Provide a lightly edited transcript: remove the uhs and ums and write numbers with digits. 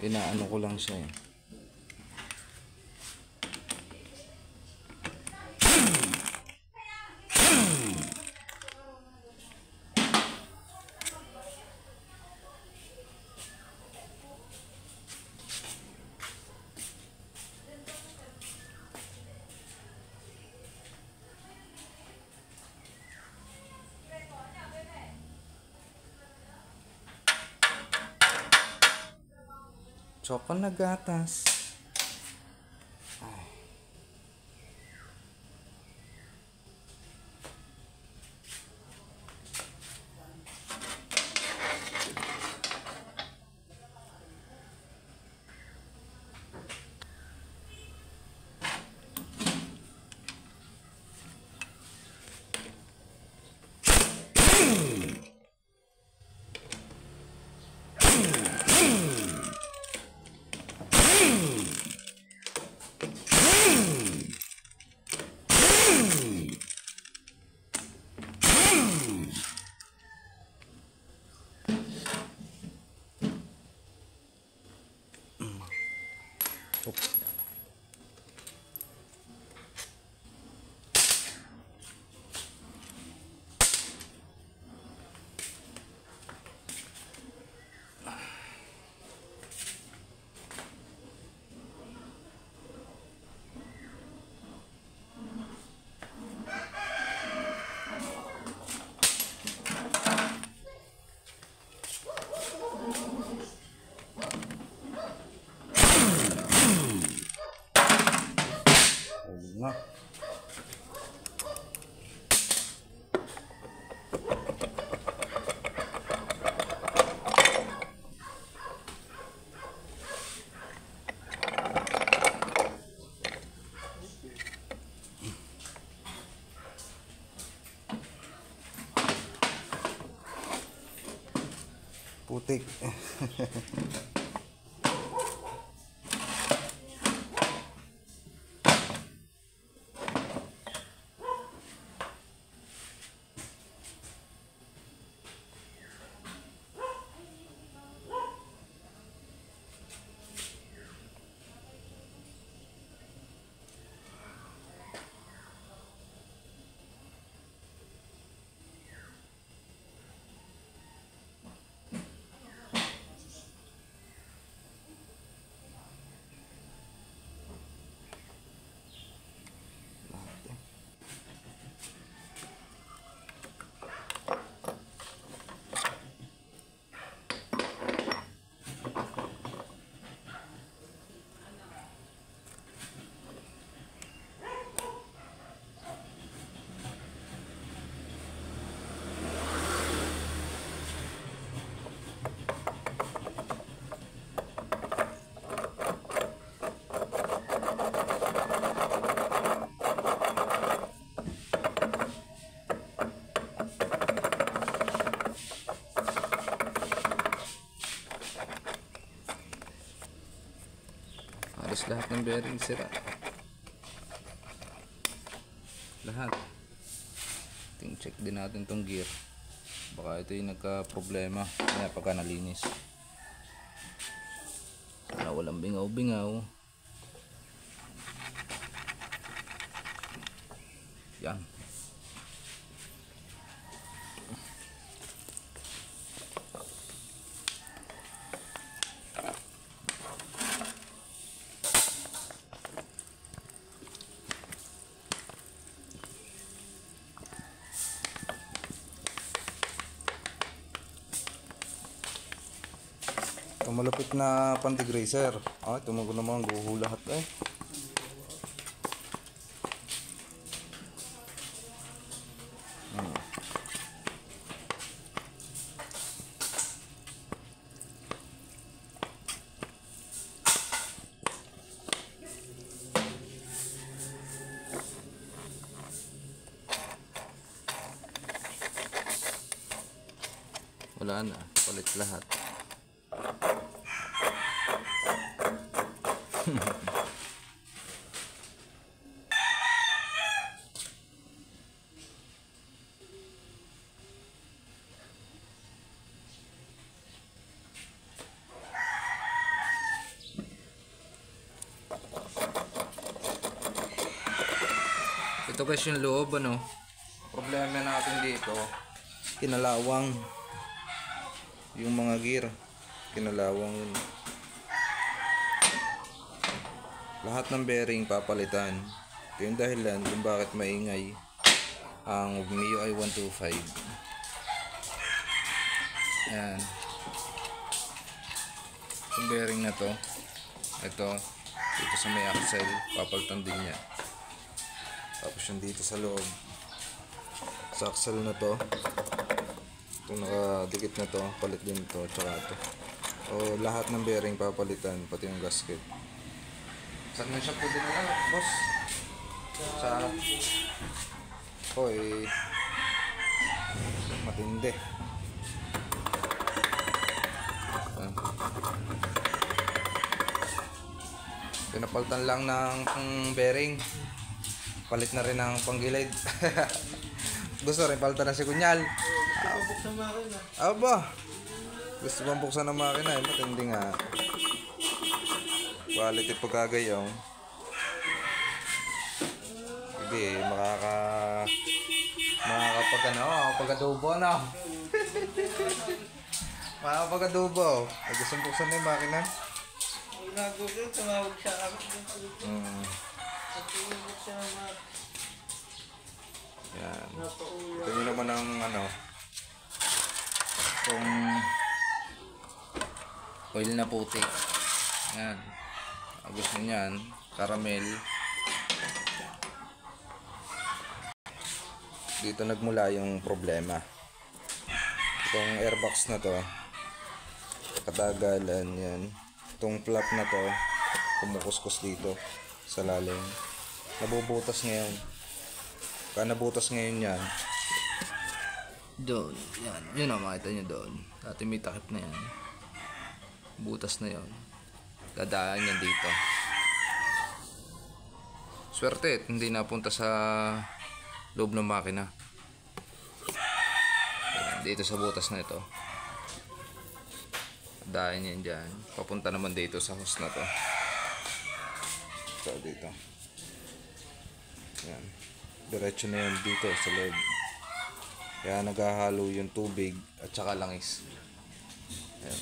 inaano ko lang siya eh. Choco na gatas. Ay. Nga. Putik. Halos lahat ng bearing sira. Lahat. Check din natin tong gear. Baka ito yung nagka-problema. Kaya pagka nalinis. Sana walang bingaw-bingaw. Yan. Ito malupit na pandegraser. Tumugon naman ang guho lahat eh. Wala na, palit lahat. Ito guys yung loob, ano. Problema natin dito, kinalawang yung mga gear. Kinalawang yun. Lahat ng bearing papalitan. Ito yung dahilan kung bakit maingay ang MIUI 125. Ayan. Yung bearing na to, ito, dito sa may axle, papalitan din niya. Tapos yung dito sa loob, sa axle na to, itong nakadikit na to, palit din to, tsaka ito. O lahat ng bearing papalitan, pati yung gasket. Saan na siya po din na lang, boss? Sa matindi. Pinapalitan lang ng bearing. Palit na rin ng panggilid. Gusto rin palitan na si Kunyal. Buksan makina. Aba, gusto bang buksan ng makina eh. Matindi nga. Quality pagkagayaw. Hindi, makakapag-adobo na. Makakapag-adobo. Ay, gusto bang buksan na yung makina? Nag-google, tumawag siya akin. Nagtulog siya ng mga Yan. napauwi. Ito nyo naman ang ano, kung oil na puti. Yan. Ang gusto nyan, caramel. Dito nagmula yung problema. Itong airbox na to, katagalan yan. Itong flap na to, kumukuskus dito sa lalim. Nabubutas ngayon. Kaya nabutas ngayon yan. Doon, yan. Yun ang makita nyo doon. Dati may takip na yan. Butas na yon. Dadaan yan dito. Swerte, hindi napunta sa loob ng makina. Yan, dito sa butas na ito. Dadaan yan dyan. Papunta naman dito sa hose na to. Ito dito. Yan. Diretso na yan dito sa loob. Kaya naghahalo yung tubig at saka langis. Ayan.